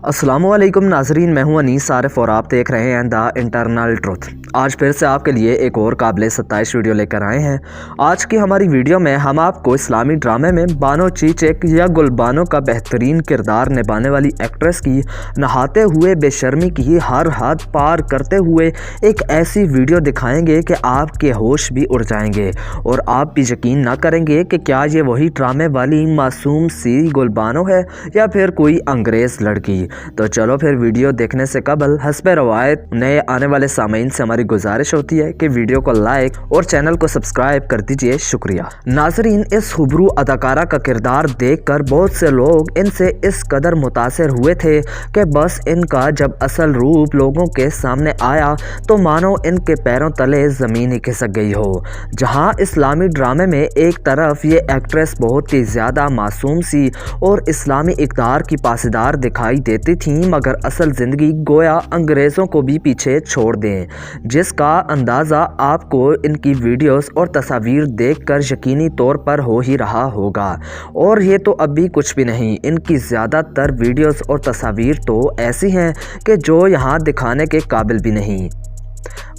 अस्सलामु अलैकुम नाजरीन, मैं हूं अनीस आरिफ और आप देख रहे हैं द इंटरनल ट्रुथ। आज फिर से आपके लिए एक और काबिल सत्ताइश वीडियो लेकर आए हैं। आज की हमारी वीडियो में हम आपको इस्लामी ड्रामे में बानो चीचक या गुलबानो का बेहतरीन किरदार निभाने वाली एक्ट्रेस की नहाते हुए बेशर्मी की हर हद पार करते हुए एक ऐसी वीडियो दिखाएंगे कि आपके होश भी उड़ जाएंगे और आप भी यकीन ना करेंगे कि क्या ये वही ड्रामे वाली मासूम सी गुलबानो है या फिर कोई अंग्रेज़ लड़की। तो चलो फिर वीडियो देखने से कबल हस्बे रवायत नए आने वाले सामीन से हमारी गुजारिश होती है कि वीडियो को लाइक और चैनल को सब्सक्राइब कर दीजिए। शुक्रिया। नाजरीन, इस हुबरू अदाकारा का किरदार देखकर बहुत से लोग इनसे इस कदर मुतासिर हुए थे कि बस इनका जब असल रूप लोगों के सामने आया तो मानो इनके पैरों तले ज़मीन ही खिसक गई हो। जहां इस्लामी ड्रामे में एक तरफ ये एक्ट्रेस बहुत ही ज़्यादा मासूम सी और इस्लामी इक़्तिदार की पासीदार दिखाई देती थी, मगर असल ज़िंदगी गोया अंग्रेज़ों को भी पीछे छोड़ दें, जिसका अंदाज़ा आपको इनकी वीडियोस और तस्वीर देखकर यकीनी तौर पर हो ही रहा होगा। और ये तो अभी कुछ भी नहीं, इनकी ज़्यादातर वीडियोस और तस्वीर तो ऐसी हैं कि जो यहाँ दिखाने के काबिल भी नहीं।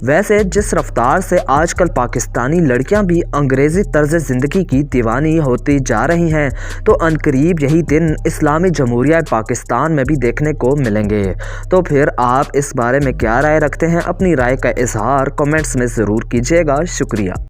वैसे जिस रफ्तार से आजकल पाकिस्तानी लड़कियां भी अंग्रेज़ी तर्ज ज़िंदगी की दीवानी होती जा रही हैं, तो अनकरीब यही दिन इस्लामी जमहूरिया पाकिस्तान में भी देखने को मिलेंगे। तो फिर आप इस बारे में क्या राय रखते हैं? अपनी राय का इजहार कमेंट्स में ज़रूर कीजिएगा। शुक्रिया।